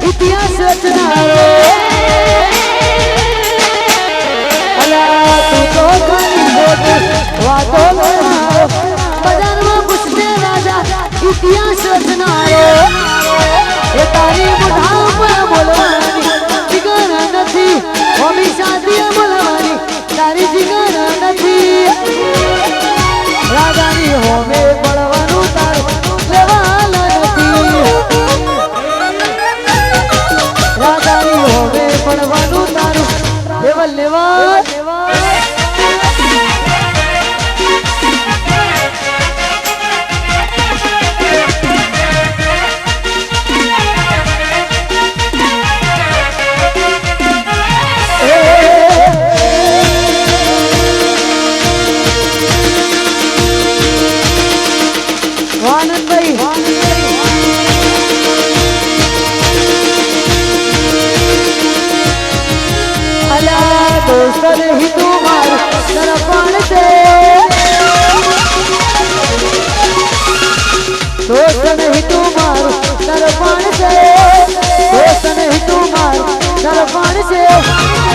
इतिहास रचनारो अला तू तो खाली वातो करनारो बजारमा पूछते राजा इतिहास रचनारो ए तारी मुठाव पर बोलवानी जिगर नथी होमी शादी बोलवानी तारी जिगर नथी राजानी होमे पड़वानु तारो लेवाला नथी राजानी होवे पड़वानु तारू लेवल लेवल आनंद भाई दोस्तन ही तुम्हारे दरबार से दोस्तन ही तुम्हारे दरबार से दोस्तन ही तुम्हारे दरबार से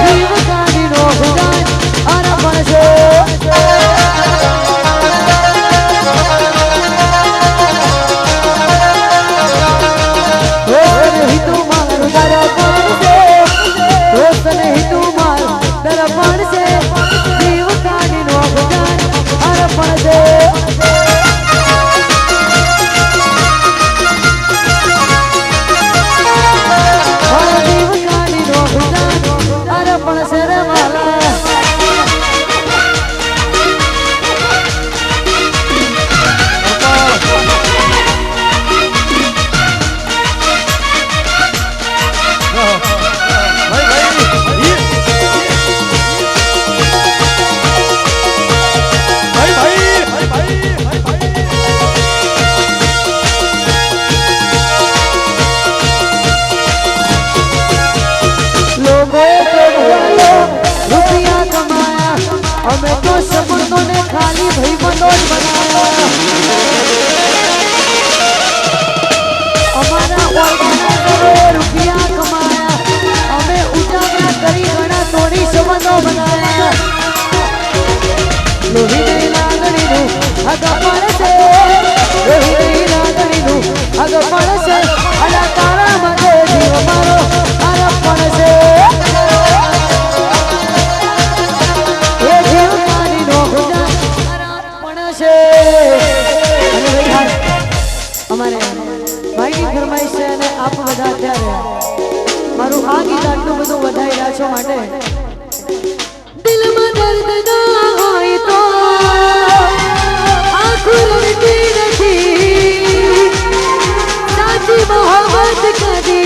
जीव गानी नो जान अरबन से दोस्तन ही तुम्हारे दरबार से दोस्तन ही तुम्हारे दरबार से जीव कानी नो जान अरबन से जीव कानी नो जान अरबन से रे वाला रुपया कमाया हमें तो सपनों ने खाली भाई मनोज बनाया हमारा रुपया कमाया हमें उजागरा करी घना तोड़ी संबंधों बनाया लोही नहीं लागणी नु अगपण से लोही नहीं लागणी नु अगपण से अला तारा मगे जीव मारो अरपण से हमारे भाई की फरमाइश है ने आप बधा त्यारे मारू आ गीत आटલું બધું વધાઈ રહ્યા છો માટે દિલ માં દર્દ ના હોય તો આંખો રડતી નથી સાચી મોહબ્બત કદી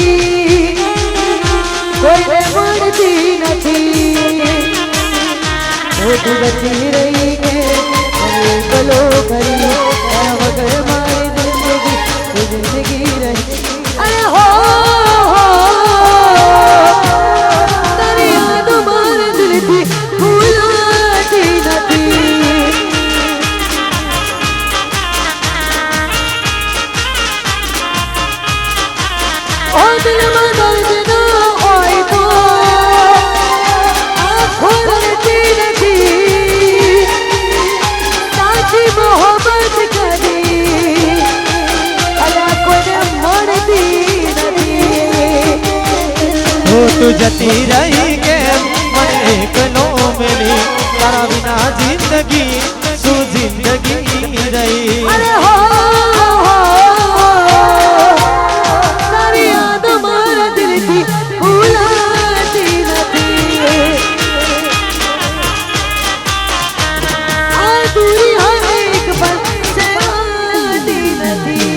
કોઈને મળતી નથી वो तू बची रही के गलो करी वगर मारी जिंदगी रही अरे हो तेरी याद मार दिल थी भूलाती नहीं ओ दिल में दर्द ना होए तो आँखों रड़ती नहीं साची मोहब्बत करी तू जती रही के मन एक नो मिली तारा बिना जिंदगी सु जिंदगी रही अरे हो तारी याद मार दिल की भूलाती नहीं दूरी हर एक पल से आती नहीं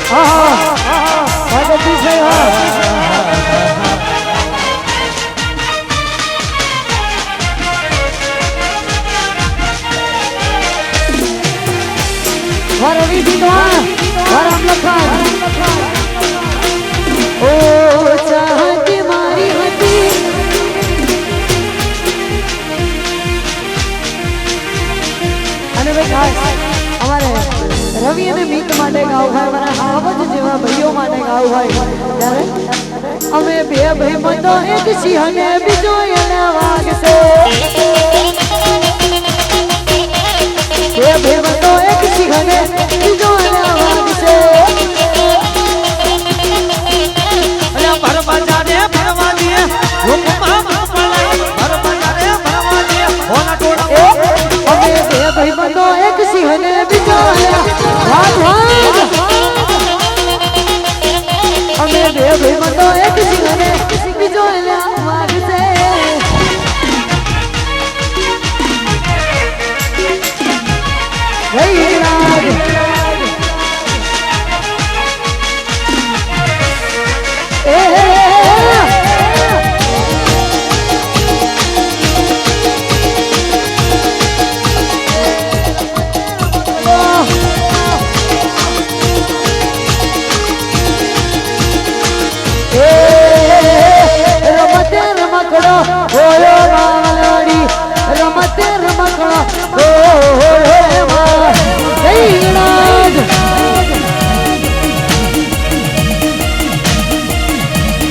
હા જગદીશભાઈ હા રવિ ભીગવાન રામ લખન ઓ ચાહત મારી હતી અને ભાઈ ખાસ અમારે રવિ અને મિત માટે ગાવ ભાઈ મારા આવજ જેવા ભાઈઓ માટે ગાવ ભાઈ ત્યારે અમે બે ભાઈ મતો એક સિંહ ને બીજો એને વાગશે બે ભાઈ મતો એક સિંહ ને બીજો એને વાગશે અલ્યા ભરવા જાને ભરવા દે હુકમા ભરવા જાને ભરવા દે ઓના ટોળા અમે બે ભાઈ મતો એક સિંહ ને બીજો વાગ વાગ અમે બે ભાઈ મતો એક સિંહ ને બીજો એને વાગશે જય રાજ રમતે રમકડો હોયો માવલાડી રમતે રમકડો હોયો મા જય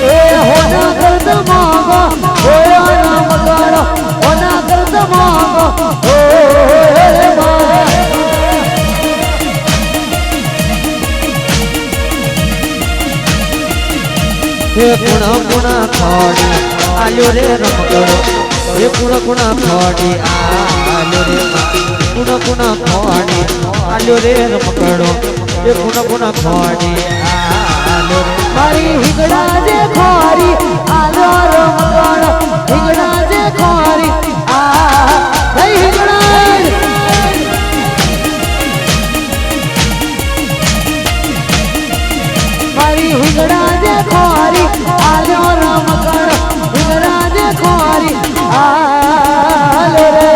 એ હોના કરત માંગો હોયો ના મગાડો હોના કરત માંગો હોયો મા હે કુણા કુણા ખોડી આલ્યો રે રમકડો હે કુણા કુણા ખોડી આલ્યો રે કુણા કુણા ખોડી આલ્યો રે રમકડો હે કુણા કુણા ખોડી આલ્યો રે મારી હિંગડા જે ખોરી આલો રમકડો હિંગડા જે ખોરી આ હે હિંગડા મારી હિંગડા જે ખોરી આલો રમકડો હિંગડા જે ખોરી આલો રે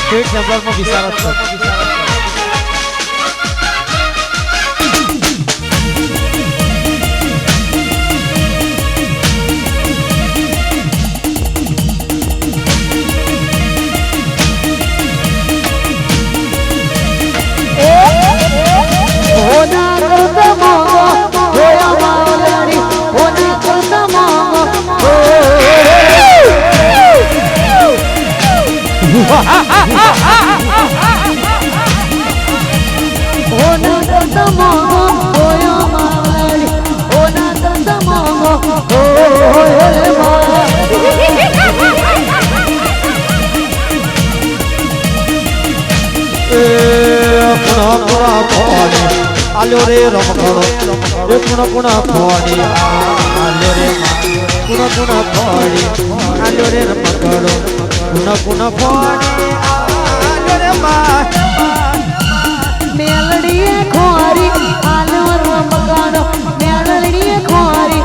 સ્ટેટ નંબરમાં વિચારત છે હોના કરત માંગો હોયા માવલાડી હોના કરત માંગો હોના કરત માંગો હોયા માવલાડી હોના કરત માંગો હોયા મા કુણા કુણા ખોડી આલ્યો રે રમકડો હે કુણા કુણા ખોડી આલ્યો રે કુણા કુણા ખોડી આલ્યો રે રમકડો કુણા કુણા ખોડી આલ્યો રે મા મેલડીએ ખોરી આલો રમકડો મેલડીએ ખોરી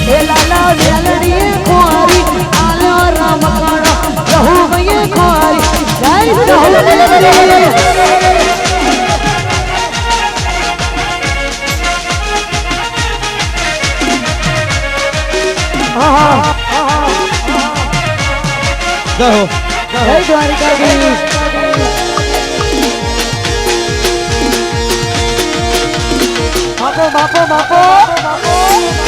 એ લાલા મેલડીએ ખોરી આલો રમકડો રહુ ભઈએ ખોરી જય રહુ મેલડી જય હો જય દ્વારિકાધીશ બાપો બાપો બાપો